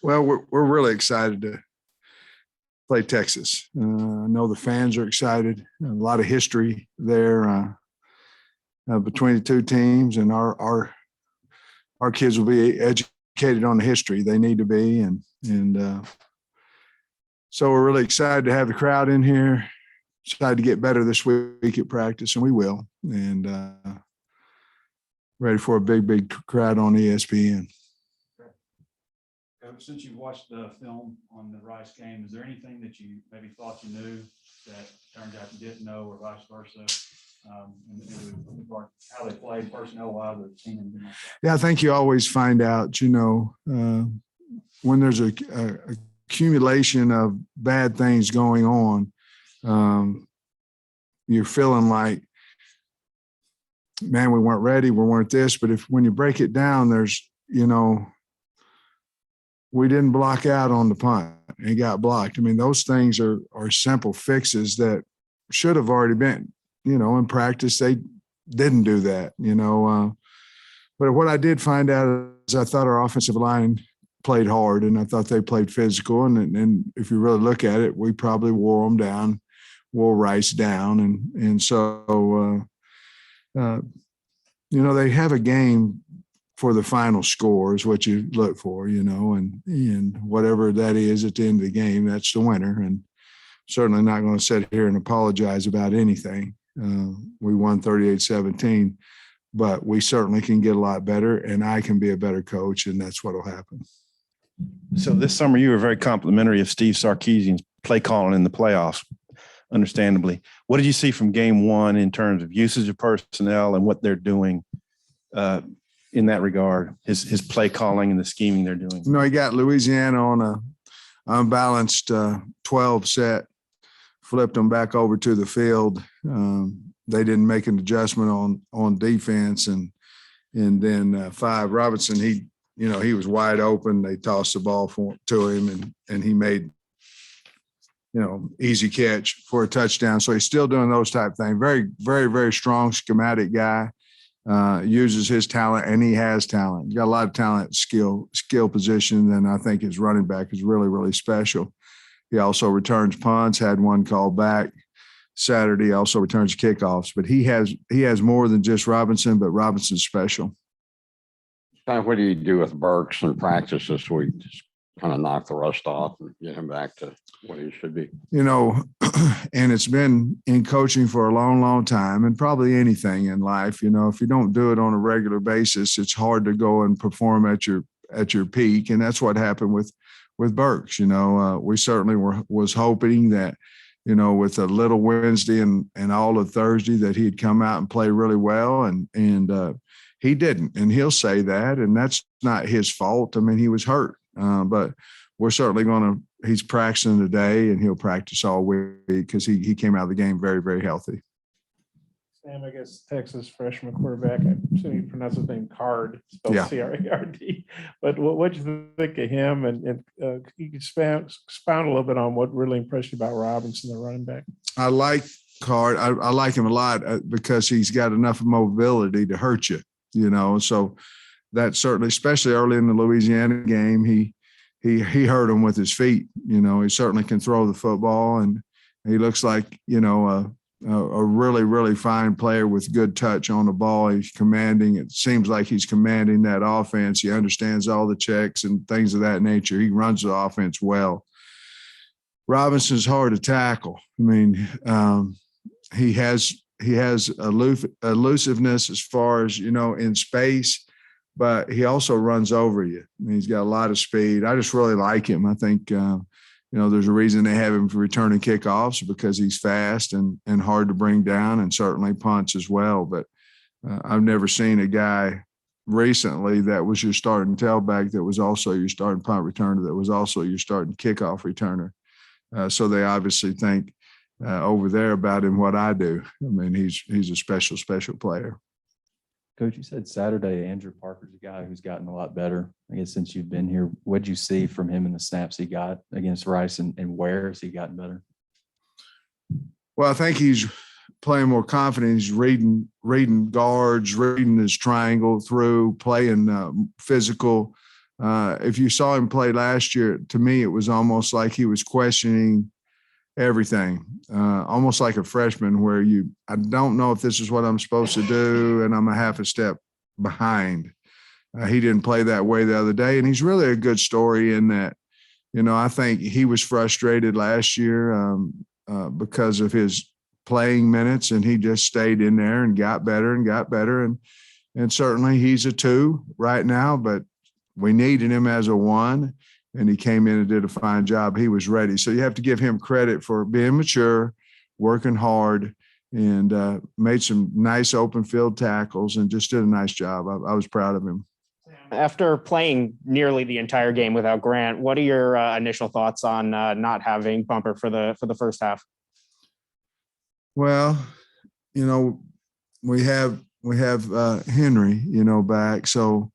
Well, we're really excited to play Texas. I know the fans are excited. A lot of history there between the two teams, and our kids will be educated on the history. They need to be, and so we're really excited to have the crowd in here. Excited to get better this week at practice, and we will. And ready for a big crowd on ESPN. Since you've watched the film on the Rice game, is there anything that you maybe thought you knew that turned out you didn't know, or vice versa? How they played personnel-wise or team? Yeah, I think you always find out, when there's a accumulation of bad things going on, you're feeling like, man, we weren't ready, we weren't this. But when you break it down, there's, we didn't block out on the punt and got blocked. I mean, those things are simple fixes that should have already been, in practice. They didn't do that, But what I did find out is I thought our offensive line played hard, and I thought they played physical. And if you really look at it, we probably wore them down, wore Rice down. And so, they have a game for the final score is what you look for, and whatever that is at the end of the game, that's the winner. And certainly not going to sit here and apologize about anything. We won 38-17, but we certainly can get a lot better, and I can be a better coach, and that's what will happen. So this summer you were very complimentary of Steve Sarkisian's play calling in the playoffs, understandably. What did you see from game one in terms of usage of personnel and what they're doing in that regard, his play calling and the scheming they're doing? He got Louisiana on a unbalanced 12 set, flipped them back over to the field. They didn't make an adjustment on defense, and then 5 Robinson, he was wide open. They tossed the ball to him, and he made easy catch for a touchdown. So he's still doing those type of things. Very, very, very strong schematic guy. Uses his talent, and he has talent. He's got a lot of talent, skill position, and I think his running back is really, really special. He also returns punts, had one called back Saturday, also returns kickoffs. But he has more than just Robinson, but Robinson's special. What do you do with Burks in practice this week? Just kind of knock the rust off and get him back to what he should be. And it's been in coaching for a long, long time, and probably anything in life. If you don't do it on a regular basis, it's hard to go and perform at your peak. And that's what happened with Burks. We certainly was hoping that, with a little Wednesday and all of Thursday, that he'd come out and play really well. And he didn't. And he'll say that, and that's not his fault. I mean, he was hurt. But we're certainly he's practicing today, and he'll practice all week because he came out of the game very, very healthy. Sam, I guess Texas freshman quarterback, I assume you pronounce his name Card, spelled C-R-A-R-D. But what did you think of him? And you could expound a little bit on what really impressed you about Robinson, the running back. I like Card. I like him a lot because he's got enough mobility to hurt you, So that certainly, especially early in the Louisiana game, he hurt him with his feet. He certainly can throw the football, and he looks like, a really, really fine player with good touch on the ball. He's commanding. It seems like he's commanding that offense. He understands all the checks and things of that nature. He runs the offense well. Robinson's hard to tackle. I mean, he has elusiveness as far as, in space, but he also runs over you. I mean, he's got a lot of speed. I just really like him. I think, there's a reason they have him for returning kickoffs because he's fast and hard to bring down, and certainly punts as well. But I've never seen a guy recently that was your starting tailback that was also your starting punt returner, that was also your starting kickoff returner. So they obviously think over there about him what I do. I mean, he's a special player. Coach, you said Saturday Andrew Parker's a guy who's gotten a lot better, I guess, since you've been here. What did you see from him in the snaps he got against Rice, and where has he gotten better? Well, I think he's playing more confident. He's reading guards, reading his triangle through, playing physical, if you saw him play last year, to me, it was almost like he was questioning everything, almost like a freshman where I don't know if this is what I'm supposed to do, and I'm a half a step behind. He didn't play that way the other day, and he's really a good story in that, I think he was frustrated last year because of his playing minutes, and he just stayed in there and got better and got better. And certainly he's a 2 right now, but we needed him as a 1, and he came in and did a fine job. He was ready. So you have to give him credit for being mature, working hard, and made some nice open field tackles and just did a nice job. I was proud of him. After playing nearly the entire game without Grant, what are your initial thoughts on not having Bumper for the first half? Well, we have Henry, back, so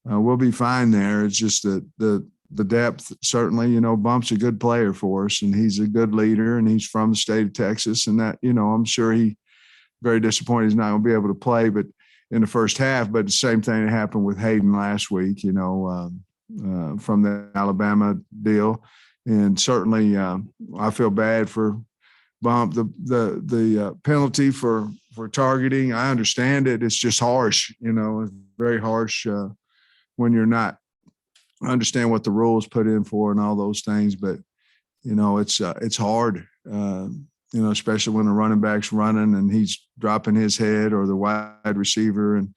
we'll be fine there. It's just that the depth, certainly, Bump's a good player for us, and he's a good leader, and he's from the state of Texas, and that, I'm sure very disappointed he's not going to be able to play, but in the first half. But the same thing that happened with Hayden last week, from the Alabama deal, and certainly I feel bad for Bump. The penalty for targeting, I understand it. It's just harsh, it's very harsh when you're not understand what the rules put in for and all those things. But it's hard, especially when the running back's running and he's dropping his head, or the wide receiver, and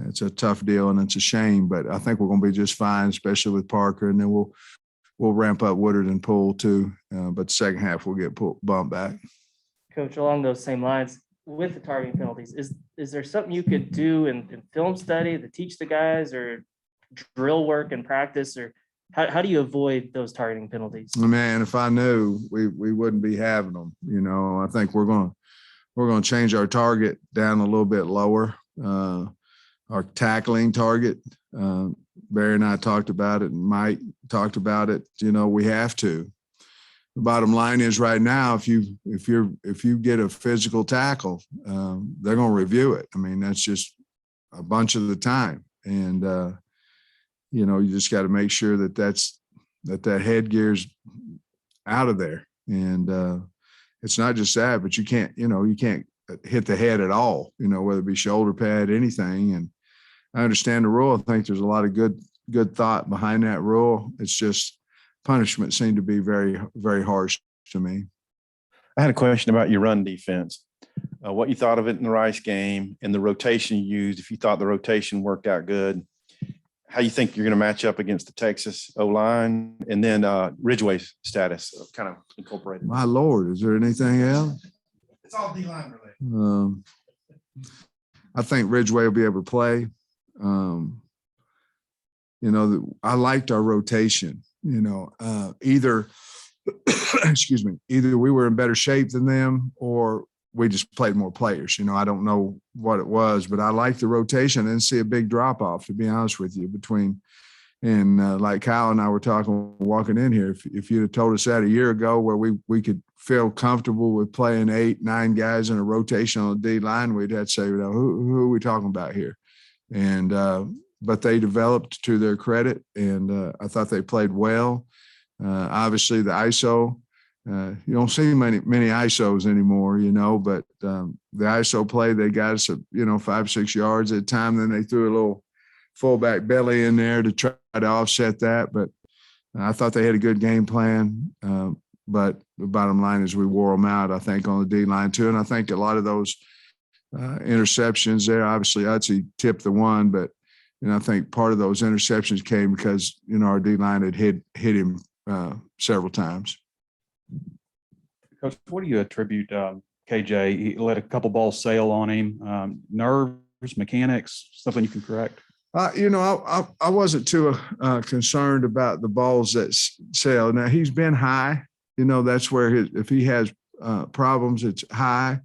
it's a tough deal and it's a shame. But I think we're going to be just fine, especially with Parker, and then we'll ramp up Woodard and Poole too. But the second half we'll get Bump back. Coach, along those same lines, with the targeting penalties, is there something you could do in film study to teach the guys, or drill work and practice, or how do you avoid those targeting penalties? Man, if I knew, we wouldn't be having them. I think we're going to change our target down a little bit lower, our tackling target. Barry and I talked about it, and Mike talked about it. We have to. The bottom line is, right now, if you get a physical tackle, they're going to review it. I mean, that's just a bunch of the time, and you just got to make sure that headgear's out of there. And it's not just that, but you can't hit the head at all, whether it be shoulder pad, anything. And I understand the rule. I think there's a lot of good thought behind that rule. It's just punishment seemed to be very, very harsh to me. I had a question about your run defense. What you thought of it in the Rice game and the rotation you used, if you thought the rotation worked out good, how you think you're going to match up against the Texas O-line, and then Ridgeway's status kind of incorporated. My Lord, is there anything else? It's all D-line related. I think Ridgeway will be able to play. I liked our rotation. Either either we were in better shape than them, or we just played more players. I don't know what it was, but I liked the rotation. I didn't see a big drop off, to be honest with you, like Kyle and I were talking walking in here. If you'd have told us that a year ago, where we could feel comfortable with playing 8-9 guys in a rotation on the D line, we'd have to say, who are we talking about here? And but they developed, to their credit, and I thought they played well. Obviously, the ISO. You don't see many ISOs anymore, but the ISO play, they got us 5-6 yards at a time. Then they threw a little fullback belly in there to try to offset that. But I thought they had a good game plan. But the bottom line is we wore them out, I think, on the D line too. And I think a lot of those interceptions there, obviously Utsy tipped the one, but I think part of those interceptions came because our D line had hit him several times. Coach, what do you attribute KJ? He let a couple balls sail on him. Nerves, mechanics, something you can correct? I wasn't too concerned about the balls that sail. Now, he's been high. That's where if he has problems, it's high.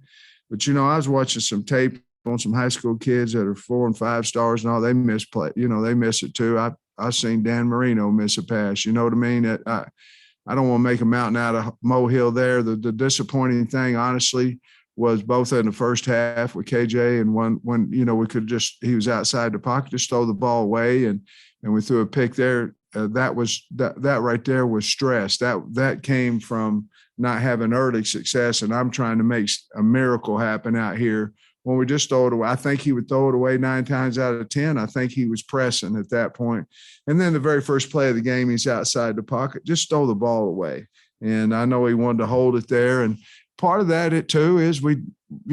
But, I was watching some tape on some high school kids that are 4 and 5 stars and all. They miss play. They miss it too. I've seen Dan Marino miss a pass. You know what I mean? I don't want to make a mountain out of molehill there. The disappointing thing, honestly, was both in the first half with KJ and one when we could he was outside the pocket, just throw the ball away, and we threw a pick there. that right there was stress. That came from not having early success, and I'm trying to make a miracle happen out here. When we just throw it away, I think he would throw it away 9 times out of 10. I think he was pressing at that point. And then the very first play of the game, he's outside the pocket, just throw the ball away. And I know he wanted to hold it there. And part of that, too, is you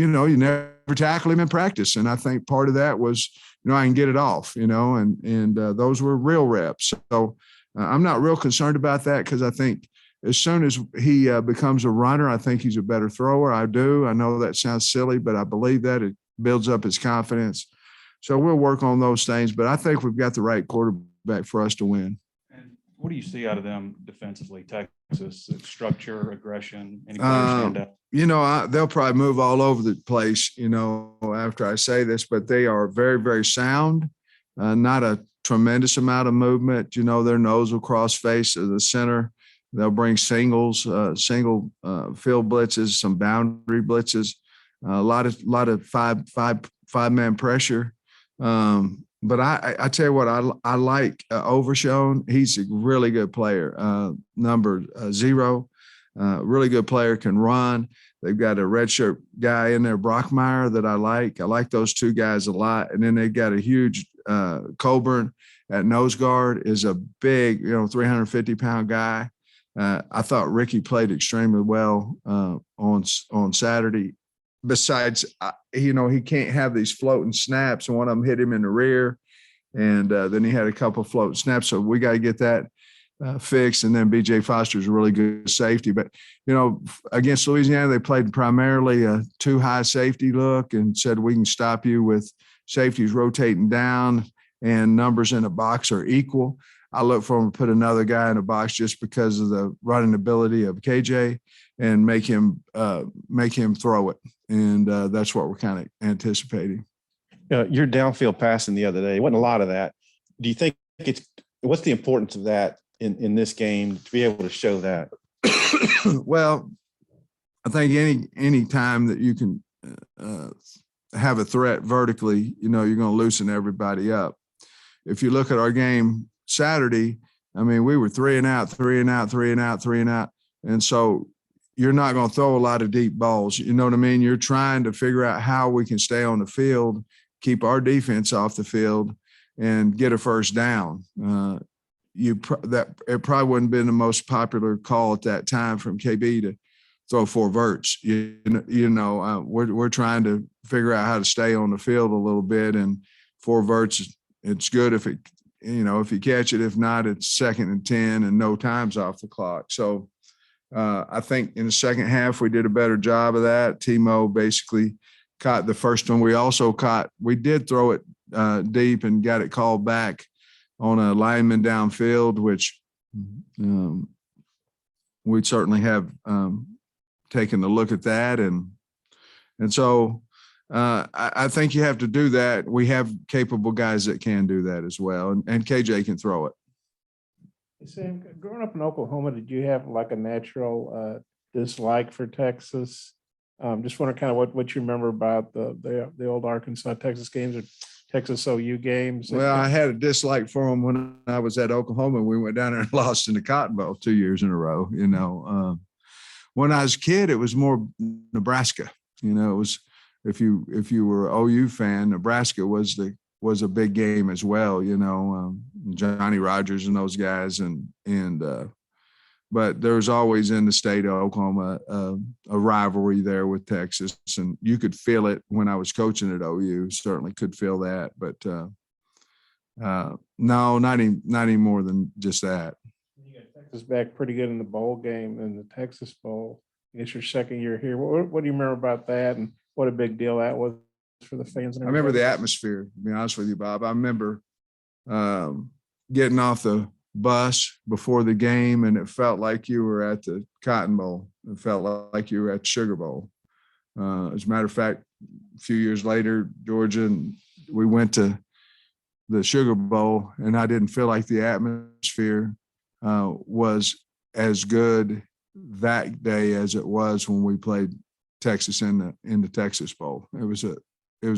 never tackle him in practice. And I think part of that was, I can get it off, and those were real reps. So I'm not real concerned about that, because I think as soon as he becomes a runner, I think he's a better thrower. I do. I know that sounds silly, but I believe that it builds up his confidence. So we'll work on those things, but I think we've got the right quarterback for us to win. And what do you see out of them defensively, Texas? Structure, aggression, any players stand out? They'll probably move all over the place, after I say this, but they are very, very sound, not a tremendous amount of movement. Their nose will cross face to the center. They'll bring single field blitzes, some boundary blitzes, a lot of five-man pressure. But I tell you what, I like Overshown. He's a really good player. Number 0, really good player, can run. They've got a redshirt guy in there, Brockmeyer, that I like. I like those two guys a lot. And then they've got a huge Coburn at nose guard, is a big, 350-pound guy. I thought Ricky played extremely well on Saturday. Besides, he can't have these floating snaps, and one of them hit him in the rear, and then he had a couple of floating snaps. So we got to get that fixed. And then B.J. Foster's a really good safety. But, against Louisiana, they played primarily a 2-high safety look and said we can stop you with safeties rotating down and numbers in a box are equal. I look for him to put another guy in a box just because of the running ability of KJ and make him throw it. And that's what we're kind of anticipating. Your downfield passing the other day, wasn't a lot of that. Do you think what's the importance of that in this game to be able to show that? Well, I think any time that you can have a threat vertically, you're going to loosen everybody up. If you look at our game Saturday, we were 3 and out, 3 and out, 3 and out, 3 and out. And so you're not going to throw a lot of deep balls. You know what I mean? You're trying to figure out how we can stay on the field, keep our defense off the field, and get a first down. It probably wouldn't have been the most popular call at that time from KB to throw 4 verts. We're trying to figure out how to stay on the field a little bit, and 4 verts, it's good if you catch it. If not, it's 2nd and 10 and no time's off the clock. So I think in the second half, we did a better job of that. Timo basically caught the first one. We did throw it deep and got it called back on a lineman downfield, which we certainly have taken a look at that. And so I think you have to do that. We have capable guys that can do that as well. And KJ can throw it. Sam, growing up in Oklahoma, did you have like a natural dislike for Texas? Just wondering kind of what you remember about the old Arkansas Texas games or Texas OU games. Well, I had a dislike for them when I was at Oklahoma. We went down there and lost in the Cotton Bowl 2 years in a row. When I was a kid, it was more Nebraska. It was if you were an OU fan, Nebraska was a big game as well. Johnny Rogers and those guys, but there was always in the state of Oklahoma a rivalry there with Texas, and you could feel it when I was coaching at OU. Certainly could feel that, but no, not any more than just that. You got Texas back pretty good in the bowl game, in the Texas Bowl. I guess your second year here. What do you remember about that, and what a big deal that was for the fans? I remember the atmosphere, to be honest with you, Bob. I remember getting off the bus before the game, and it felt like you were at the Cotton Bowl. It felt like you were at the Sugar Bowl. As a matter of fact, a few years later, Georgia, and we went to the Sugar Bowl, and I didn't feel like the atmosphere was as good that day as it was when we played Texas in the Texas Bowl. It was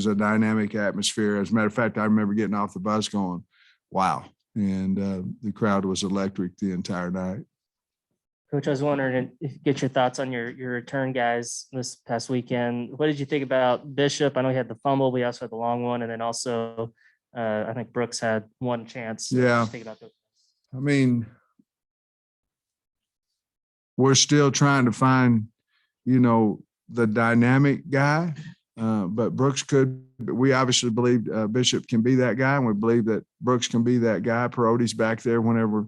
a dynamic atmosphere. As a matter of fact, I remember getting off the bus going, wow, and the crowd was electric the entire night. Coach, I was wondering get your thoughts on your return guys this past weekend. What did you think about Bishop? I know he had the fumble. We also had the long one, and then also I think Brooks had one chance. What did Yeah. you think about those? I mean, we're still trying to find, the dynamic guy, but Brooks could. We obviously believe Bishop can be that guy, and we believe that Brooks can be that guy. Peroty's back there whenever,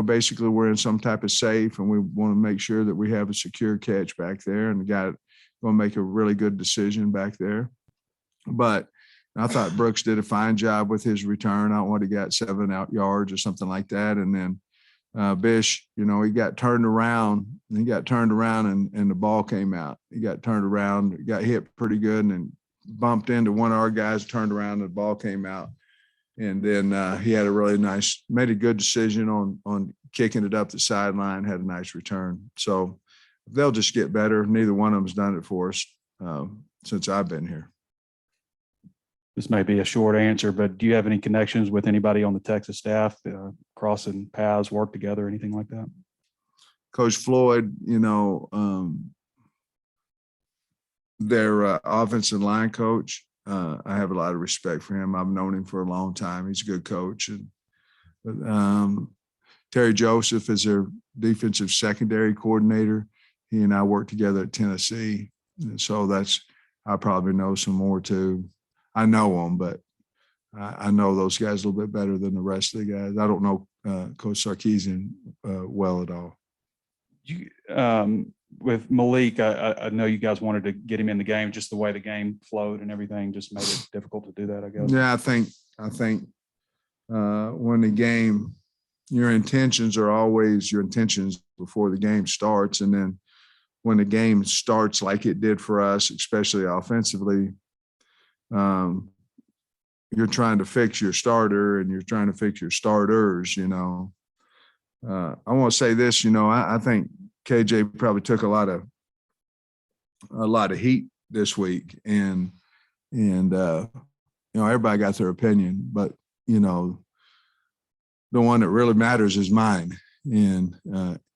basically we're in some type of safe, and we want to make sure that we have a secure catch back there, and the guy going to make a really good decision back there. But I thought Brooks did a fine job with his return. I don't know what he got, 7 out yards or something like that. And then Bish, he got turned around and the ball came out. He got turned around, got hit pretty good, and then bumped into one of our guys, turned around, and the ball came out. And then he had made a good decision on kicking it up the sideline, had a nice return. So they'll just get better. Neither one of them's done it for us since I've been here. This may be a short answer, but do you have any connections with anybody on the Texas staff, crossing paths, work together, anything like that? Coach Floyd, their offensive line coach, I have a lot of respect for him. I've known him for a long time. He's a good coach. And Terry Joseph is their defensive secondary coordinator. He and I worked together at Tennessee. And so I probably know some more too. I know them, but I know those guys a little bit better than the rest of the guys. I don't know Coach Sarkisian well at all. With Malik, I know you guys wanted to get him in the game. Just the way the game flowed and everything just made it difficult to do that, I guess. Yeah, I think when the game, your intentions are always your intentions before the game starts, and then when the game starts like it did for us, especially offensively, you're trying to fix your starter and you're trying to fix your starters, I want to say this, I think KJ probably took a lot of heat this week, and everybody got their opinion, but the one that really matters is mine, and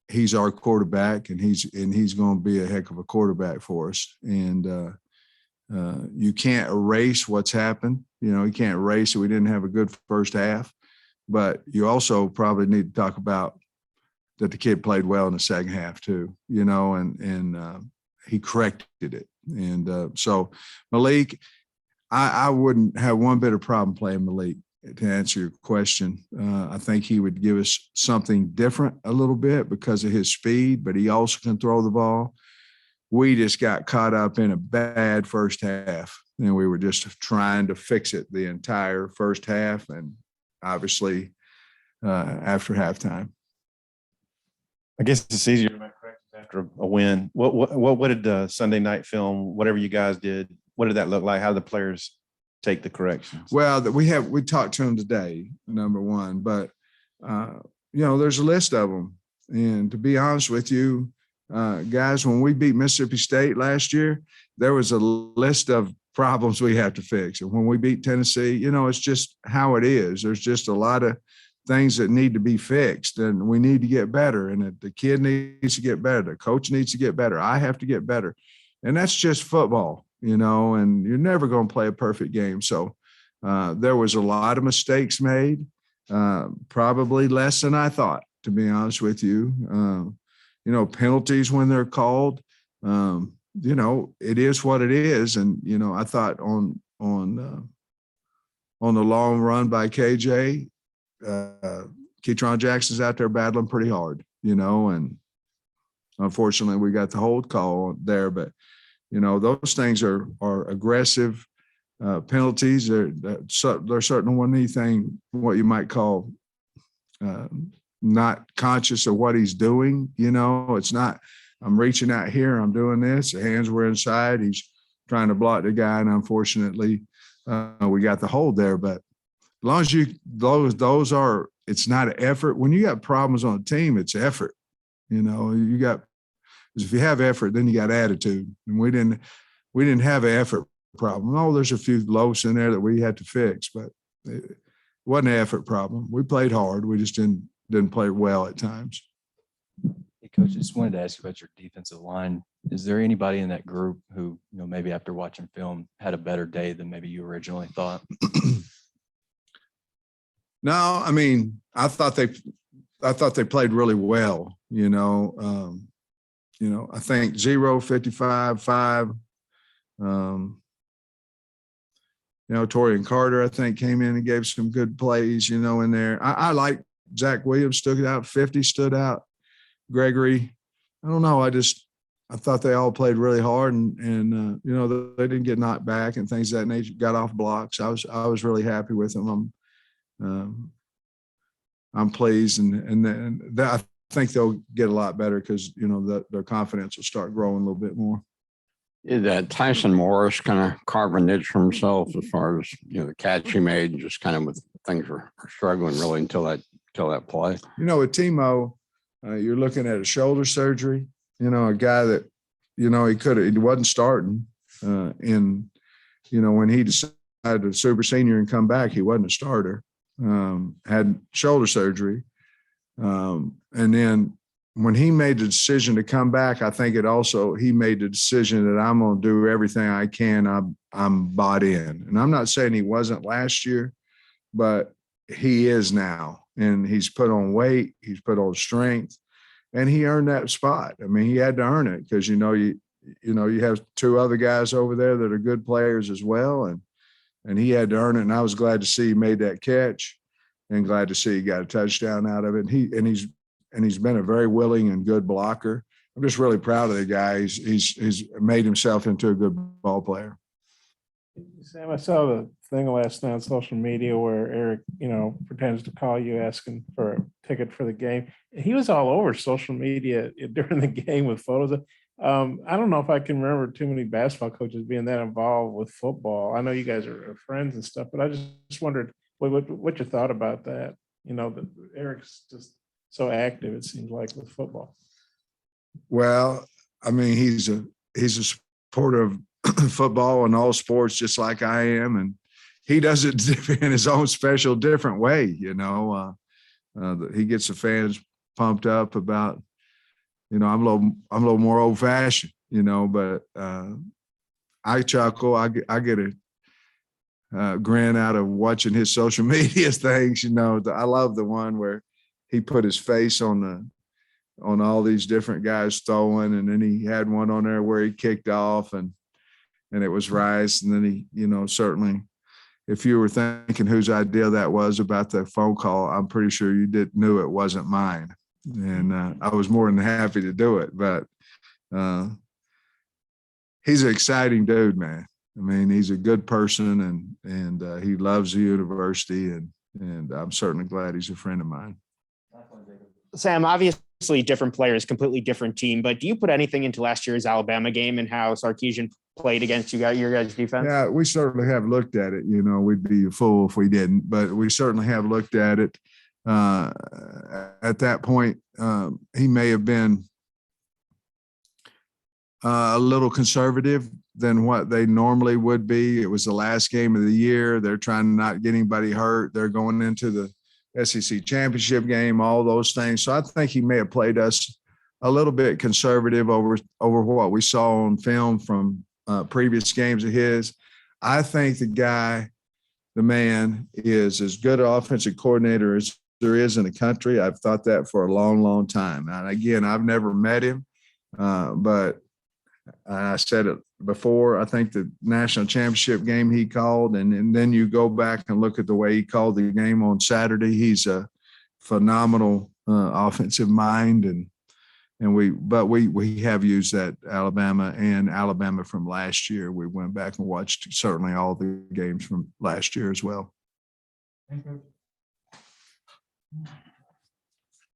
he's our quarterback, and he's going to be a heck of a quarterback for us. And you can't erase what's happened. You can't erase it. We didn't have a good first half, but you also probably need to talk about that the kid played well in the second half too, and he corrected it. And so Malik, I wouldn't have one bit of problem playing Malik, to answer your question. I think he would give us something different a little bit because of his speed, but he also can throw the ball. We just got caught up in a bad first half, and we were just trying to fix it the entire first half, and obviously after halftime. I guess it's easier to make corrections after a win. What did the Sunday night film, whatever you guys did, what did that look like? How did the players take the corrections? Well, we talked to them today, number one, but there's a list of them. And to be honest with you, guys, when we beat Mississippi State last year, there was a list of problems we have to fix. And when we beat Tennessee, it's just how it is. There's just a lot of things that need to be fixed, and we need to get better. And the kid needs to get better. The coach needs to get better. I have to get better. And that's just football, and you're never going to play a perfect game. So there was a lot of mistakes made, probably less than I thought, to be honest with you. Penalties when they're called, it is what it is. And, I thought on the long run by KJ, Keytron Jackson's out there battling pretty hard, and unfortunately we got the hold call there, but those things are aggressive penalties. They're certainly one anything what you might call not conscious of what he's doing. It's not, I'm reaching out here, I'm doing this, the hands were inside, he's trying to block the guy, and unfortunately we got the hold there. But as long as those are, it's not an effort. When you got problems on a team, it's effort. You got, if you have effort, then you got attitude. And we didn't have an effort problem. Oh, there's a few lows in there that we had to fix, but wasn't an effort problem. We played hard. We just didn't play well at times. Hey, Coach, I just wanted to ask you about your defensive line. Is there anybody in that group who, maybe after watching film had a better day than maybe you originally thought? No, I mean, I thought they played really well. I think 0, 55, 5. Torian Carter, I think, came in and gave some good plays, in there. I like Zach Williams stood out, 50 stood out. Gregory, I don't know. I thought they all played really hard and they didn't get knocked back and things of that nature, got off blocks. I was really happy with them. I'm pleased and I think they'll get a lot better because, their confidence will start growing a little bit more. That Tyson Morris kind of carved a niche for himself as far as, the catch he made and just kind of with things were struggling really until that play. With Timo, you're looking at a shoulder surgery, a guy that, he wasn't starting when he decided to super senior and come back, he wasn't a starter, had shoulder surgery. And then when he made the decision to come back, I think he made the decision that I'm going to do everything I can. I'm bought in. And I'm not saying he wasn't last year, but he is now. And he's put on weight, he's put on strength, and he earned that spot. I mean, he had to earn it because, you have two other guys over there that are good players as well. And he had to earn it. And I was glad to see he made that catch and glad to see he got a touchdown out of it. And he's been a very willing and good blocker. I'm just really proud of the guy. He's made himself into a good ball player. Sam, I saw the thing last night on social media where Eric, pretends to call you asking for a ticket for the game. He was all over social media during the game with photos. I don't know if I can remember too many basketball coaches being that involved with football. I know you guys are friends and stuff, but I just wondered what you thought about that. That Eric's just so active, it seems like, with football. Well, I mean, he's a supporter of football and all sports, just like I am, and he does it in his own special, different way. He gets the fans pumped up about. I'm a little more old fashioned, but I chuckle. I get a grin out of watching his social media things. I love the one where he put his face on all these different guys throwing, and then he had one on there where he kicked off and it was Rice. And then he, certainly, if you were thinking whose idea that was about the phone call, I'm pretty sure you knew it wasn't mine. And I was more than happy to do it. But he's an exciting dude, man. I mean, he's a good person and he loves the university and I'm certainly glad he's a friend of mine. Sam, obviously different players, completely different team, but do you put anything into last year's Alabama game and how Sarkisian played against your guys' defense? Yeah, we certainly have looked at it. We'd be a fool if we didn't, but we certainly have looked at it. At that point, he may have been a little conservative than what they normally would be. It was the last game of the year. They're trying to not get anybody hurt. They're going into the SEC championship game, all those things. So I think he may have played us a little bit conservative over what we saw on film from previous games of his. I think the man is as good an offensive coordinator as there is in the country. I've thought that for a long, long time. And again, I've never met him, but I said it before. I think the national championship game he called, and then you go back and look at the way he called the game on Saturday. He's a phenomenal offensive mind, and we have used that Alabama from last year. We went back and watched certainly all the games from last year as well. Thank you.